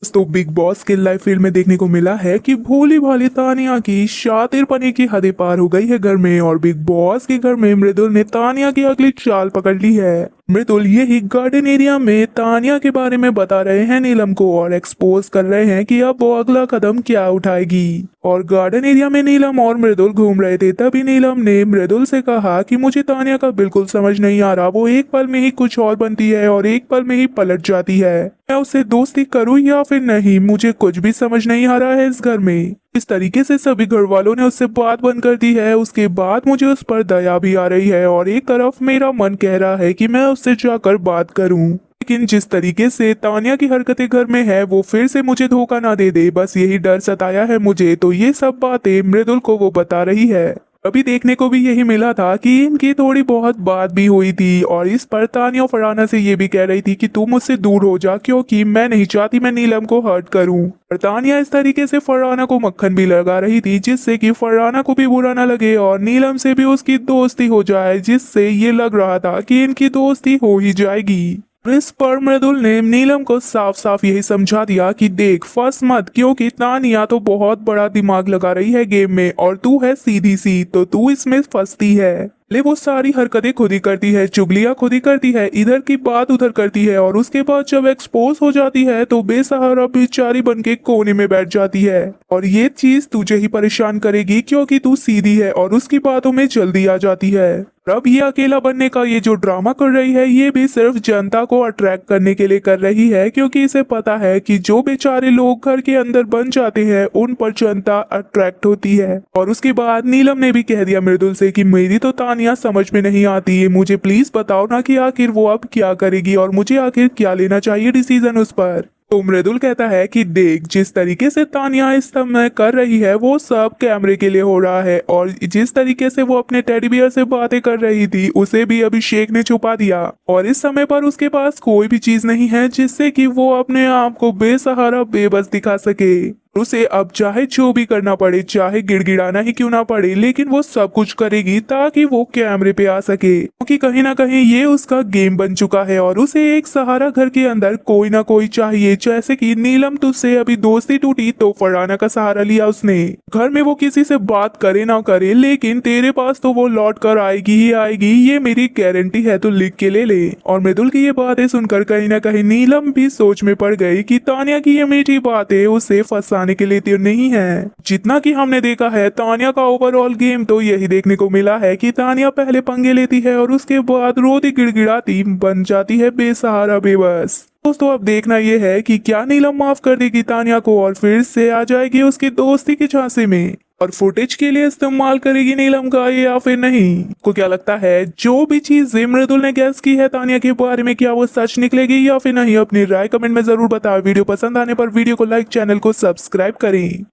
तो big boss के live field में देखने को मिला है कि भोली भाली तानिया की शातिरपने की हदें पार हो गई है घर में, और बिग बॉस के घर में मृदुल ने तानिया की अगली चाल पकड़ ली है। मृदुल यही गार्डन एरिया में तानिया के बारे में बता रहे हैं नीलम को, और एक्सपोज कर रहे हैं कि अब वो अगला कदम क्या उठाएगी। और गार्डन एरिया में नीलम और मृदुल घूम रहे थे, तभी नीलम ने मृदुल से कहा कि मुझे तानिया का बिल्कुल समझ नहीं आ रहा, वो एक पल में ही कुछ और बनती है और एक पल में ही पलट जाती है। मैं उससे दोस्ती करूं या फिर नहीं, मुझे कुछ भी समझ नहीं आ रहा है इस घर में। इस तरीके से सभी घर वालों ने उससे बात बंद कर दी है। उसके बाद मुझे उस पर दया भी आ रही है और एक तरफ मेरा मन कह रहा है कि मैं उससे जाकर बात करूं, लेकिन जिस तरीके से तानिया की हरकतें घर में है वो फिर से मुझे धोखा ना दे दे, बस यही डर सताया है मुझे। तो ये सब बातें मृदुल को वो बता रही है। अभी देखने को भी यही मिला था कि इनकी थोड़ी बहुत बात भी हुई थी, और इस पर तानिया फरहाना से ये भी कह रही थी कि तू मुझसे दूर हो जा, क्योंकि मैं नहीं चाहती मैं नीलम को हर्ट करूं। और तानिया इस तरीके से फरहाना को मक्खन भी लगा रही थी, जिससे कि फरहाना को भी बुरा ना लगे और नीलम से भी उसकी दोस्ती हो जाए, जिससे ये लग रहा था कि इनकी दोस्ती हो ही जाएगी। इस पर मृदुल ने नीलम को साफ साफ यही समझा दिया कि देख फंस मत, क्योंकि तानिया तो बहुत बड़ा दिमाग लगा रही है गेम में और तू है सीधी सी, तो तू इसमें फंसती है। ले वो सारी हरकतें खुद ही करती है, चुगलियां खुद ही करती है, इधर की बात उधर करती है, और उसके बाद जब एक्सपोज हो जाती है तो बेसहारा बेचारी बन के कोने में बैठ जाती है। और ये चीज तुझे ही परेशान करेगी, क्योंकि तू सीधी है और उसकी बातों में जल्दी आ जाती है। अब ये अकेला बनने का ये जो ड्रामा कर रही है, ये भी सिर्फ जनता को अट्रैक्ट करने के लिए कर रही है, क्योंकि इसे पता है कि जो बेचारे लोग घर के अंदर बन जाते हैं उन पर जनता अट्रैक्ट होती है। और उसके बाद नीलम ने भी कह दिया मृदुल से कि मेरी तो तानिया समझ में नहीं आती है, मुझे प्लीज बताओ ना कि आखिर वो अब क्या करेगी और मुझे आखिर क्या लेना चाहिए डिसीजन उस पर। तो मृदुल कहता है कि देख जिस तरीके से तानिया इस समय कर रही है वो सब कैमरे के लिए हो रहा है, और जिस तरीके से वो अपने टेडी बियर से बातें कर रही थी उसे भी अभिषेक ने छुपा दिया, और इस समय पर उसके पास कोई भी चीज नहीं है जिससे कि वो अपने आप को बेसहारा बेबस दिखा सके। उसे अब चाहे जो भी करना पड़े, चाहे गिड़गिड़ाना ही क्यों ना पड़े, लेकिन वो सब कुछ करेगी ताकि वो कैमरे पे आ सके, क्योंकि कहीं ना कहीं ये उसका गेम बन चुका है और उसे एक सहारा घर के अंदर कोई ना कोई चाहिए। जैसे कि नीलम तुझसे अभी दोस्ती टूटी तो फरहाना का सहारा लिया उसने। घर में वो किसी से बात करे ना करे, लेकिन तेरे पास तो वो लौट कर आएगी ही आएगी, ये मेरी गारंटी है, तो लिख के ले ले। और मृदुल की ये बातें सुनकर कहीं ना कहीं नीलम भी सोच में पड़ गई कि तानिया की ये मीठी बातें उसे फंसाने के लिए तो नहीं है। जितना कि हमने देखा है तानिया का ओवरऑल गेम तो यही देखने को मिला है कि तानिया पहले पंगे लेती है और उसके बाद रोती गिड़गिड़ाती बन जाती है बेसहारा बेबस। दोस्तों अब देखना यह है कि क्या नीलम माफ कर देगी तानिया को और फिर से आ जाएगी उसकी दोस्ती के झांसे में, और फुटेज के लिए इस्तेमाल करेगी नीलम का या फिर नहीं। को क्या लगता है जो भी चीज मृदुल ने गैस की है तानिया के बारे में, क्या वो सच निकलेगी या फिर नहीं? अपनी राय कमेंट में जरूर बताओ। वीडियो पसंद आने पर वीडियो को लाइक, चैनल को सब्सक्राइब करें।